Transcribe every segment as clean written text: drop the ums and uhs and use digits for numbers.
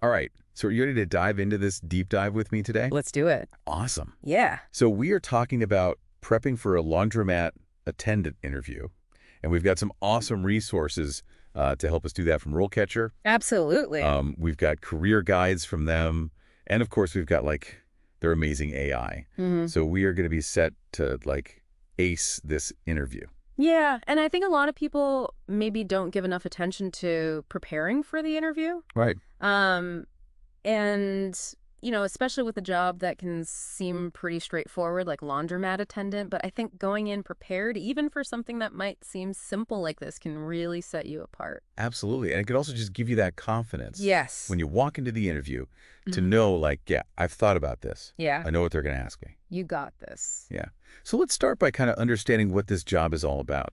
All right. So are you ready to dive into this deep dive with me today? Let's do it. Awesome. Yeah. So we are talking about prepping for a laundromat attendant interview. And we've got some awesome resources to help us do that from RoleCatcher. Absolutely. We've got career guides from them. And of course, we've got like their amazing AI. So we are going to be set to like ace this interview. Yeah, and I think a lot of people maybe don't give enough attention to preparing for the interview. Right. And, especially with a job that can seem pretty straightforward, like laundromat attendant, but I think going in prepared, even for something that might seem simple like this, can really set you apart. Absolutely. And it could also just give you that confidence. Yes. When you walk into the interview to know like, yeah, I've thought about this. Yeah. I know what they're going to ask me. You got this. Yeah. So let's start by kind of understanding what this job is all about.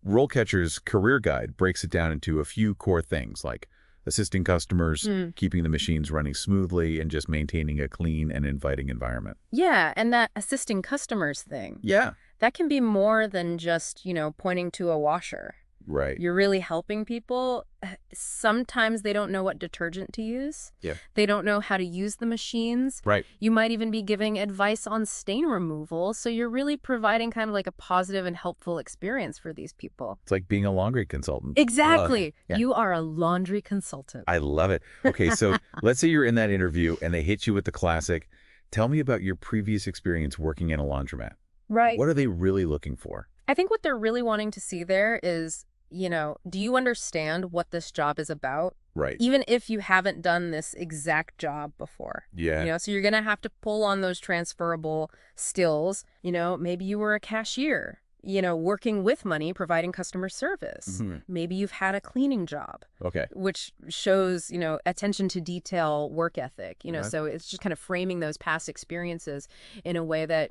RoleCatcher's career guide breaks it down into a few core things like assisting customers, keeping the machines running smoothly, and just maintaining a clean and inviting environment. Yeah, and that assisting customers thing. Yeah. That can be more than just, pointing to a washer. Right. You're really helping people. Sometimes they don't know what detergent to use. Yeah. They don't know how to use the machines. Right. You might even be giving advice on stain removal. So you're really providing kind of like a positive and helpful experience for these people. It's like being a laundry consultant. Exactly. Yeah. You are a laundry consultant. I love it. Okay, so let's say you're in that interview and they hit you with the classic, tell me about your previous experience working in a laundromat. Right. What are they really looking for? I think what they're really wanting to see there is, do you understand what this job is about? Right. Even if you haven't done this exact job before. Yeah. So you're going to have to pull on those transferable skills. Maybe you were a cashier, working with money, providing customer service. Maybe you've had a cleaning job. Okay. Which shows, attention to detail, work ethic, so it's just kind of framing those past experiences in a way that,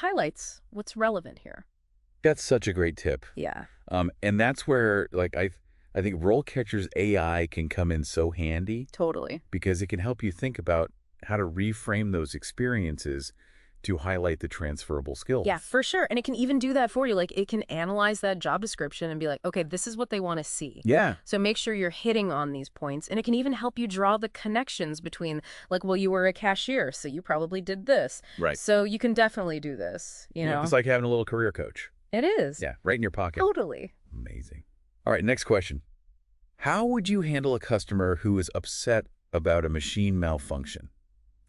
highlights what's relevant here. That's such a great tip. Yeah. And that's where, like, I think RoleCatcher's AI can come in so handy. Totally. Because it can help you think about how to reframe those experiences to highlight the transferable skills. Yeah, for sure. And it can even do that for you. Like, it can analyze that job description and be like, okay, this is what they want to see. Yeah. So make sure you're hitting on these points. And it can even help you draw the connections between, like, well, you were a cashier, so you probably did this. Right. So you can definitely do this, It's like having a little career coach. It is. Yeah, right in your pocket. Totally. Amazing. All right, next question. How would you handle a customer who is upset about a machine malfunction?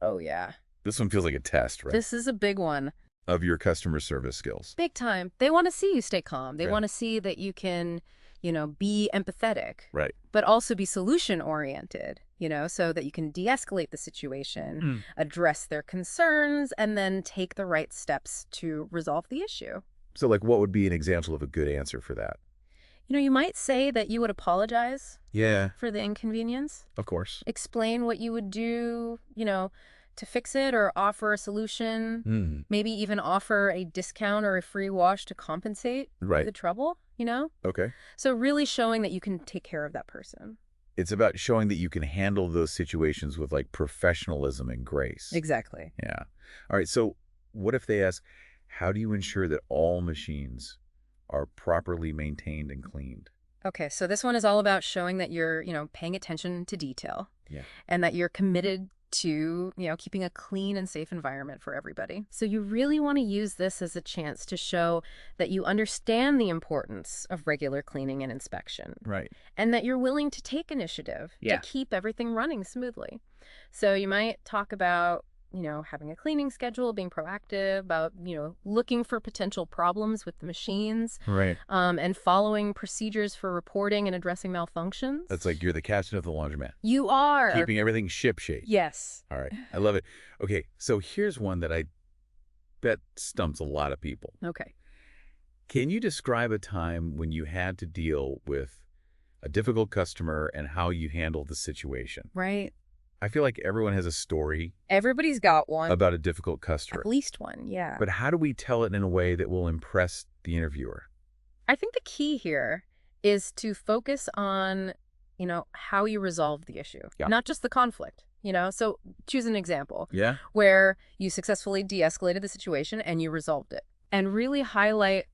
Oh, yeah. This one feels like a test, right? This is a big one. Of your customer service skills. Big time. They want to see you stay calm. They Yeah. want to see that you can, be empathetic. Right. But also be solution-oriented, so that you can de-escalate the situation, address their concerns, and then take the right steps to resolve the issue. So, like, what would be an example of a good answer for that? You might say that you would apologize Yeah, for the inconvenience. of course. Explain what you would do, to fix it or offer a solution. Maybe even offer a discount or a free wash to compensate for the trouble, Okay. So really showing that you can take care of that person. It's about showing that you can handle those situations with, like, professionalism and grace. Exactly. Yeah. All right, so what if they ask, how do you ensure that all machines are properly maintained and cleaned? Okay, so this one is all about showing that you're, paying attention to detail. Yeah. And that you're committed to, keeping a clean and safe environment for everybody. So you really want to use this as a chance to show that you understand the importance of regular cleaning and inspection. Right. And that you're willing to take initiative to keep everything running smoothly. So you might talk about, having a cleaning schedule, being proactive, about, looking for potential problems with the machines. Right. And following procedures for reporting and addressing malfunctions. That's like you're the captain of the laundromat. You are. Keeping everything shipshape. Yes. All right. I love it. Okay, so here's one that I bet stumps a lot of people. Okay. Can you describe a time when you had to deal with a difficult customer and how you handled the situation? Right. I feel like everyone has a story Everybody's got one. about a difficult customer. At least one, yeah. But how do we tell it in a way that will impress the interviewer? I think the key here is to focus on, how you resolve the issue, not just the conflict, So choose an example Yeah? where you successfully de-escalated the situation and you resolved it. And really highlight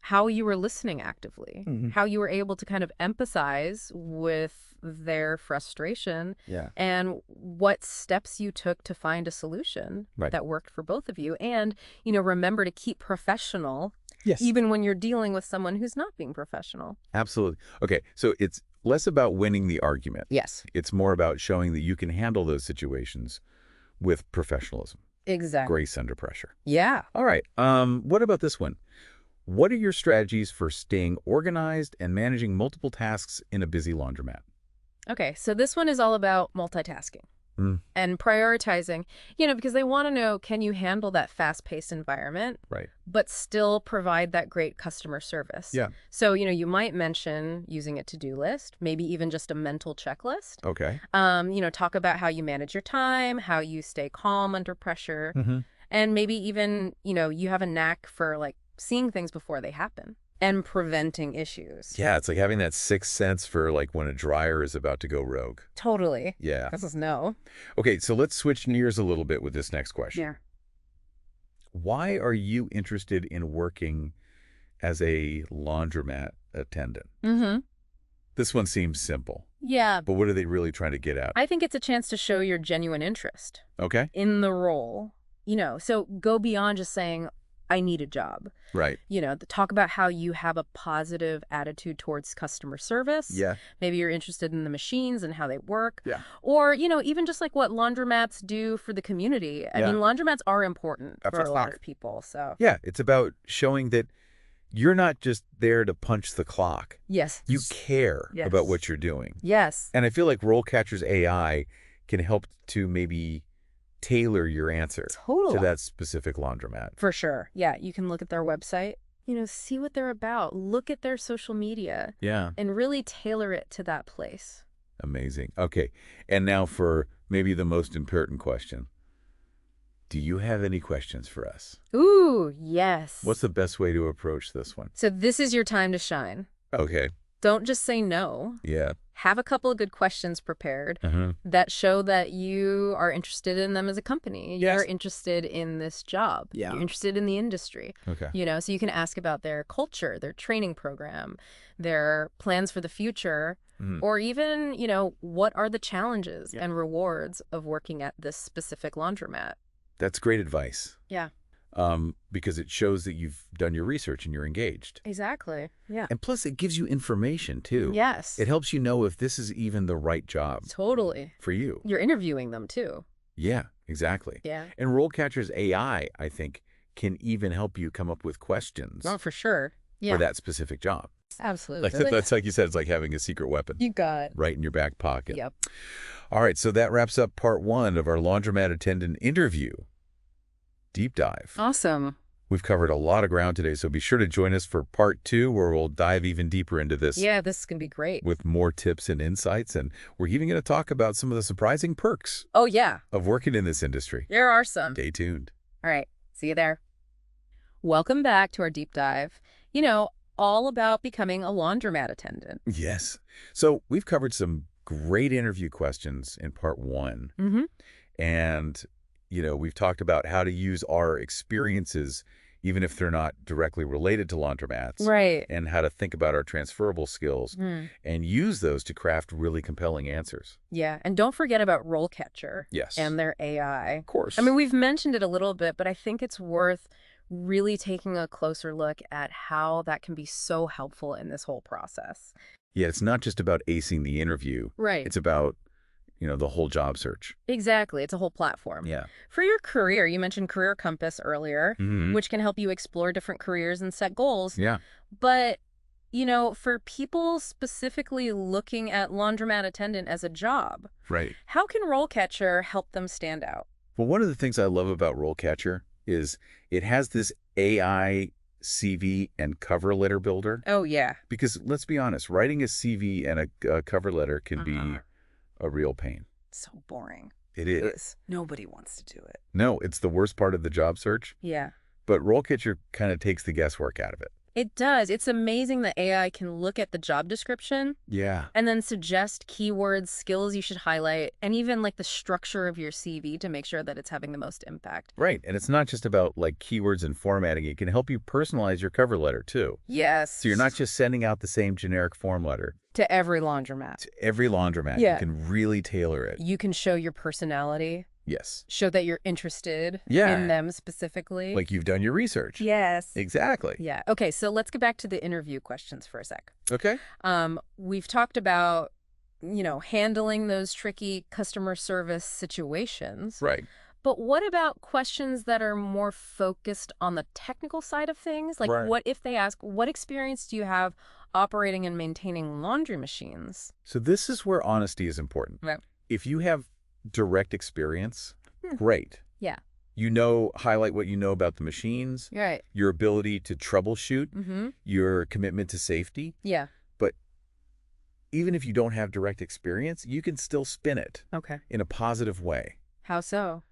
how you were listening actively, how you were able to kind of empathize with their frustration Yeah. and what steps you took to find a solution that worked for both of you. And, remember to keep professional. Yes. Even when you're dealing with someone who's not being professional. Absolutely. Okay, so it's less about winning the argument. Yes. It's more about showing that you can handle those situations with professionalism. Exactly. Grace under pressure. Yeah. All right. What about this one? What are your strategies for staying organized and managing multiple tasks in a busy laundromat? Okay, so this one is all about multitasking. And prioritizing, because they want to know, can you handle that fast-paced environment, but still provide that great customer service? Yeah. So, you might mention using a to-do list, maybe even just a mental checklist. Okay. Talk about how you manage your time, how you stay calm under pressure, and maybe even, you have a knack for, seeing things before they happen. And preventing issues. Yeah, it's like having that sixth sense for when a dryer is about to go rogue. Totally. Yeah. This is no. Okay, so let's switch gears a little bit with this next question. Yeah. Why are you interested in working as a laundromat attendant? This one seems simple. Yeah. But what are they really trying to get at? I think it's a chance to show your genuine interest. Okay. In the role. So go beyond just saying, I need a job. Right. Talk about how you have a positive attitude towards customer service. Yeah. Maybe you're interested in the machines and how they work. Yeah. Or, even just what laundromats do for the community. I mean, laundromats are important for a lot of people. So yeah, it's about showing that you're not just there to punch the clock. Yes. You care about what you're doing. Yes. And I feel like RoleCatcher's AI can help to maybe tailor your answer to that specific laundromat. For sure. Yeah, you can look at their website, see what they're about, look at their social media. Yeah. And really tailor it to that place. Amazing. Okay. And now for maybe the most important question. Do you have any questions for us? Ooh, yes. What's the best way to approach this one? So this is your time to shine. Okay. Don't just say no. Yeah. Have a couple of good questions prepared that show that you are interested in them as a company. Yes. You're interested in this job. Yeah. You're interested in the industry. Okay. So you can ask about their culture, their training program, their plans for the future, or even, what are the challenges and rewards of working at this specific laundromat. That's great advice. Yeah. Because it shows that you've done your research and you're engaged. Exactly. Yeah. And plus, it gives you information, too. Yes. It helps you know if this is even the right job. Totally. For you. You're interviewing them, too. Yeah, exactly. Yeah. And RoleCatcher's AI, I think, can even help you come up with questions. Oh, for sure. Yeah. For that specific job. Absolutely. That's like you said, it's like having a secret weapon. You got it. Right in your back pocket. Yep. All right, so that wraps up part 1 of our Laundromat Attendant interview. Deep dive. Awesome. We've covered a lot of ground today, so be sure to join us for part 2, where we'll dive even deeper into this. Yeah, this is going to be great. With more tips and insights, and we're even going to talk about some of the surprising perks. Oh, yeah. Of working in this industry. There are some. Stay tuned. All right. See you there. Welcome back to our deep dive. All about becoming a laundromat attendant. Yes. So we've covered some great interview questions in part 1. And we've talked about how to use our experiences, even if they're not directly related to laundromats. Right. And how to think about our transferable skills and use those to craft really compelling answers. Yeah. And don't forget about RoleCatcher. Yes. And their AI. Of course. I mean, we've mentioned it a little bit, but I think it's worth really taking a closer look at how that can be so helpful in this whole process. Yeah, it's not just about acing the interview. Right. It's about the whole job search. Exactly. It's a whole platform. Yeah. For your career, you mentioned Career Compass earlier, which can help you explore different careers and set goals. Yeah. But, for people specifically looking at laundromat attendant as a job, right? How can RoleCatcher help them stand out? Well, one of the things I love about RoleCatcher is it has this AI CV and cover letter builder. Oh, yeah. Because let's be honest, writing a CV and a cover letter can be a real pain. So boring. It is. Nobody wants to do it. No, it's the worst part of the job search. Yeah. But RoleCatcher kind of takes the guesswork out of it. It does. It's amazing that AI can look at the job description Yeah. and then suggest keywords, skills you should highlight, and even like the structure of your CV to make sure that it's having the most impact. Right. And it's not just about like keywords and formatting. It can help you personalize your cover letter too. Yes. So you're not just sending out the same generic form letter. To every laundromat. To every laundromat. Yeah. You can really tailor it. You can show your personality. Yes. Show that you're interested Yeah. in them specifically. Like you've done your research. Yes. Exactly. Yeah. Okay, so let's get back to the interview questions for a sec. Okay. We've talked about, handling those tricky customer service situations. Right. But what about questions that are more focused on the technical side of things? Like, Right. what if they ask, what experience do you have operating and maintaining laundry machines? So this is where honesty is important. Right. If you have direct experience, great. Yeah. Highlight what you know about the machines, Right. your ability to troubleshoot, Mm-hmm. your commitment to safety. Yeah. But even if you don't have direct experience, you can still spin it Okay. in a positive way. How so?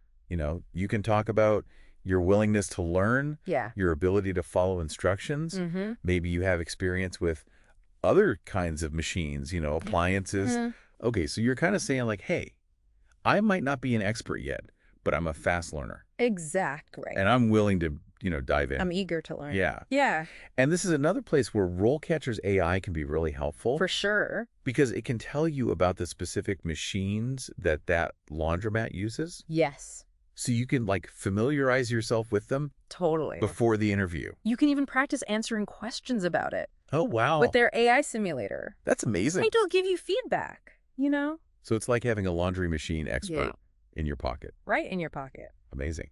You can talk about your willingness to learn, Yeah. your ability to follow instructions. Mm-hmm. Maybe you have experience with other kinds of machines, appliances. Mm-hmm. Okay, so you're kind of saying like, hey, I might not be an expert yet, but I'm a fast learner. Exactly. And I'm willing to, dive in. I'm eager to learn. Yeah. Yeah, And this is another place where RoleCatcher's AI can be really helpful for sure. because it can tell you about the specific machines that laundromat uses. Yes. So you can familiarize yourself with them Totally. before the interview. You can even practice answering questions about it Oh, wow. with their AI simulator. That's amazing. It'll give you feedback, So it's like having a laundry machine expert in your pocket. right in your pocket. Amazing.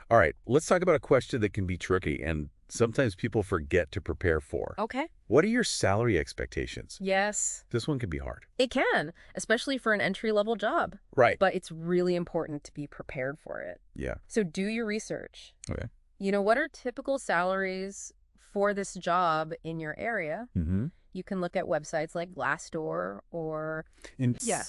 All right, let's talk about a question that can be tricky and sometimes people forget to prepare for. Okay. What are your salary expectations? Yes, This one can be hard. it can, especially for an entry-level job. Right. But it's really important to be prepared for it. Yeah. So do your research. Okay. What are typical salaries for this job in your area? Mm-hmm. You can look at websites like Glassdoor or... Yeah.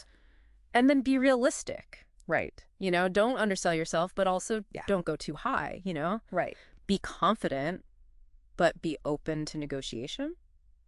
And then be realistic. Right. Don't undersell yourself, but also Yeah. don't go too high, Right. Be confident, but be open to negotiation.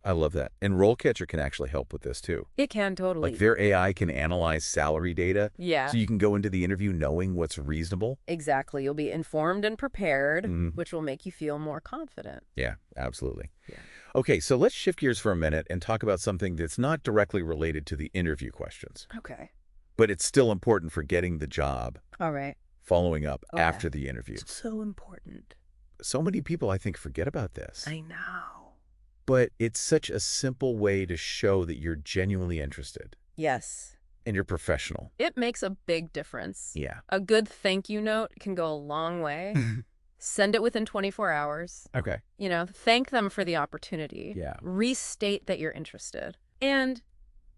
I love that. And RoleCatcher can actually help with this too. It can totally. Like their AI can analyze salary data. Yeah, So you can go into the interview knowing what's reasonable. exactly. You'll be informed and prepared, Mhm. which will make you feel more confident. Yeah, absolutely. Yeah. Okay, so let's shift gears for a minute and talk about something that's not directly related to the interview questions, Okay. but it's still important for getting the job, All right. following up Okay. after the interview. So important. So many people, I think, forget about this. I know. But it's such a simple way to show that you're genuinely interested Yes. and you're professional. It makes a big difference. Yeah. A good thank you note can go a long way. Send it within 24 hours. Okay. Thank them for the opportunity. Yeah. Restate that you're interested. And,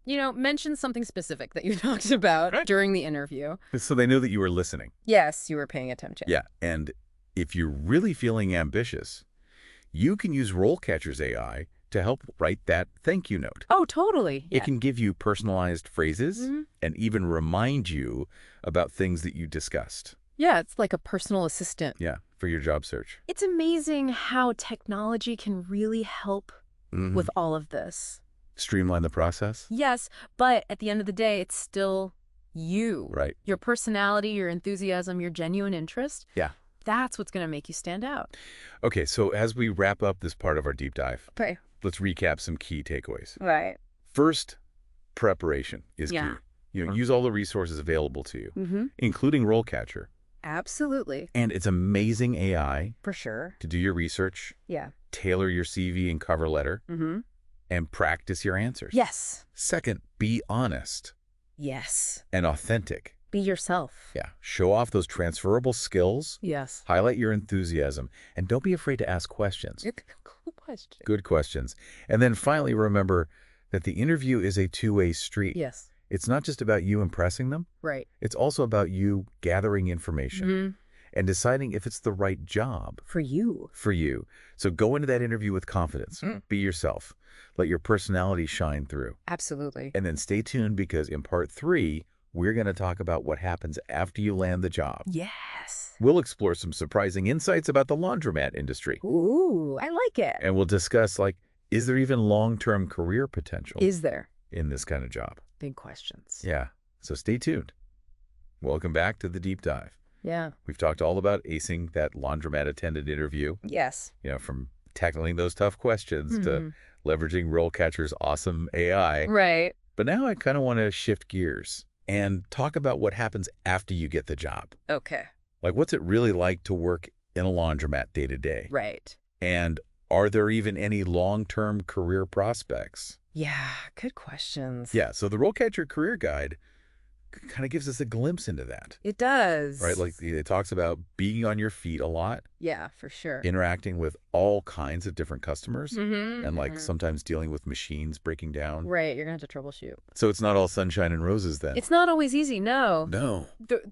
mention something specific that you talked about Right. during the interview. So they know that you were listening. Yes, you were paying attention. Yeah. And if you're really feeling ambitious, you can use RoleCatcher's AI to help write that thank you note. Oh, totally. It can give you personalized phrases Mhm. and even remind you about things that you discussed. Yeah, it's like a personal assistant. Yeah, for your job search. It's amazing how technology can really help Mhm. with all of this. Streamline the process. Yes, but at the end of the day, it's still you. Right. Your personality, your enthusiasm, your genuine interest. Yeah. That's what's going to make you stand out. Okay, so as we wrap up this part of our deep dive, Okay. let's recap some key takeaways. Right. First, preparation is Yeah. key. Use all the resources available to you, Mm-hmm. including RoleCatcher. Absolutely. And it's amazing AI For sure. to do your research, Yeah. tailor your CV and cover letter, Mm-hmm. and practice your answers. Yes. Second, be honest Yes. and authentic. Be yourself. Yeah. Show off those transferable skills, Yes. highlight your enthusiasm, and don't be afraid to ask questions. Good question. Good questions. And then finally, remember that the interview is a two-way street. Yes. It's not just about you impressing them. Right. It's also about you gathering information Mm-hmm. and deciding if it's the right job For you. for you. So go into that interview with confidence. Be yourself. Let your personality shine through. Absolutely. And then stay tuned because in part 3, we're going to talk about what happens after you land the job. Yes. We'll explore some surprising insights about the laundromat industry. Ooh, I like it. And we'll discuss, like, is there even long-term career potential Is there? in this kind of job? Big questions. Yeah. So stay tuned. Welcome back to the Deep Dive. Yeah. We've talked all about acing that laundromat attendant interview, Yes. from tackling those tough questions to leveraging RoleCatcher's awesome AI. Right. But now I kind of want to shift gears and talk about what happens after you get the job. Okay. Like, what's it really like to work in a laundromat day to day? Right. And are there even any long-term career prospects? Yeah, good questions. Yeah, so the RoleCatcher Career Guide kind of gives us a glimpse into that. It does. Right, like it talks about being on your feet a lot, Yeah, for sure. interacting with all kinds of different customers, Mm-hmm. and like sometimes dealing with machines breaking down. Right, you're going to have to troubleshoot. So it's not all sunshine and roses then. It's not always easy, no. No.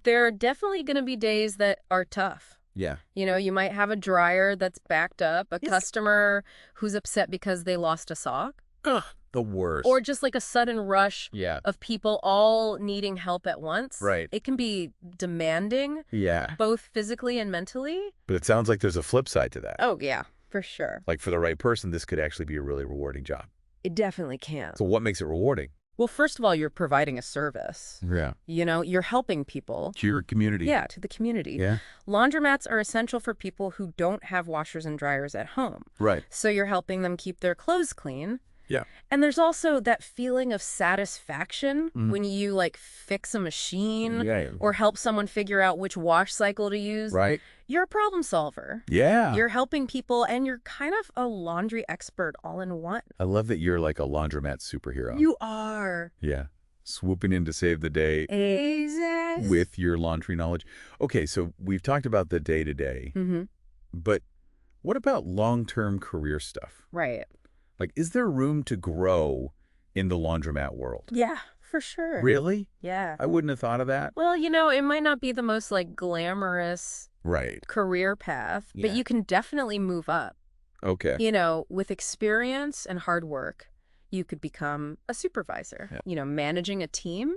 There are definitely going to be days that are tough. Yeah. You might have a dryer that's backed up, a Yes. customer who's upset because they lost a sock, Ugh, the worst. or just like a sudden rush yeah. of people all needing help at once. Right. It can be demanding, Yeah. both physically and mentally. But it sounds like there's a flip side to that. Oh, yeah, for sure. Like for the right person, this could actually be a really rewarding job. It definitely can. So what makes it rewarding? Well, first of all, you're providing a service. Yeah. You're helping people. To your community. Yeah, to the community. Yeah. Laundromats are essential for people who don't have washers and dryers at home. Right. So you're helping them keep their clothes clean. Yeah. And there's also that feeling of satisfaction when you like fix a machine Yeah. or help someone figure out which wash cycle to use. Right. You're a problem solver. Yeah. You're helping people and you're kind of a laundry expert all in one. I love that you're like a laundromat superhero. You are. Yeah. Swooping in to save the day Exactly. with your laundry knowledge. Okay, so we've talked about the day-to-day, Mm-hmm. but what about long-term career stuff? Right. Like, is there room to grow in the laundromat world? Yeah, for sure. Really? Yeah. I wouldn't have thought of that. Well, it might not be the most like glamorous Right. career path, but Yeah. you can definitely move up. Okay. With experience and hard work, you could become a supervisor, managing a team,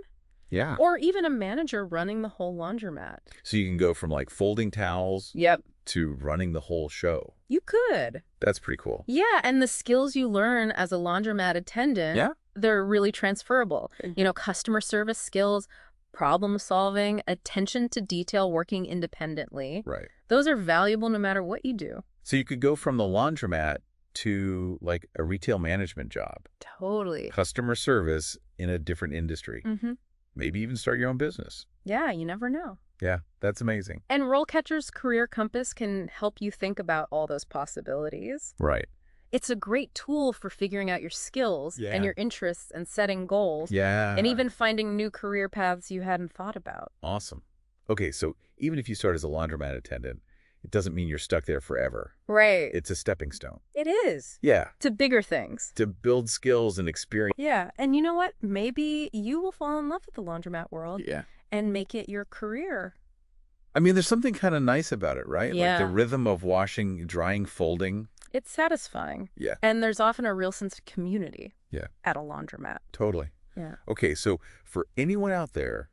Yeah. or even a manager running the whole laundromat. So you can go from like folding towels Yep. to running the whole show. You could. That's pretty cool. Yeah, and the skills you learn as a laundromat attendant, Yeah. they're really transferable. Customer service skills, problem solving, attention to detail, working independently. Right. Those are valuable no matter what you do. So you could go from the laundromat to like a retail management job, Totally. customer service in a different industry, Mm-hmm. maybe even start your own business. Yeah, you never know. Yeah, that's amazing. And RoleCatcher's Career Compass can help you think about all those possibilities. Right. It's a great tool for figuring out your skills Yeah. and your interests and setting goals. Yeah. And even finding new career paths you hadn't thought about. Awesome. Okay, so even if you start as a laundromat attendant, it doesn't mean you're stuck there forever. Right. It's a stepping stone. It is. Yeah. To bigger things. To build skills and experience. Yeah. And you know what? Maybe you will fall in love with the laundromat world Yeah. and make it your career. I mean, there's something kind of nice about it, right? Yeah. Like the rhythm of washing, drying, folding. It's satisfying. Yeah. And there's often a real sense of community. Yeah. At a laundromat. Totally. Yeah. Okay, so for anyone out there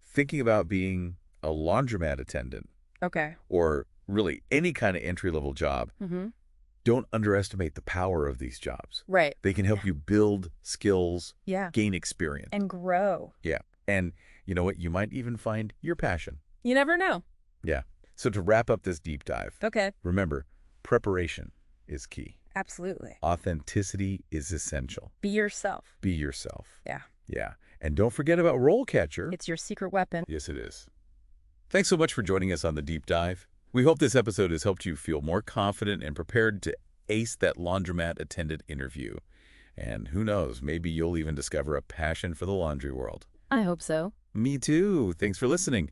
thinking about being a laundromat attendant Okay. or really any kind of entry-level job, Mm-hmm. don't underestimate the power of these jobs. Right. They can help you build skills, Yeah. gain experience. And grow. Yeah. And you know what? You might even find your passion. You never know. Yeah. So to wrap up this deep dive, Okay. remember, preparation is key. Absolutely. Authenticity is essential. Be yourself. Be yourself. Yeah. Yeah. And don't forget about RoleCatcher. It's your secret weapon. Yes, it is. Thanks so much for joining us on the deep dive. We hope this episode has helped you feel more confident and prepared to ace that laundromat attendant interview. And who knows, maybe you'll even discover a passion for the laundry world. I hope so. Me too. Thanks for listening.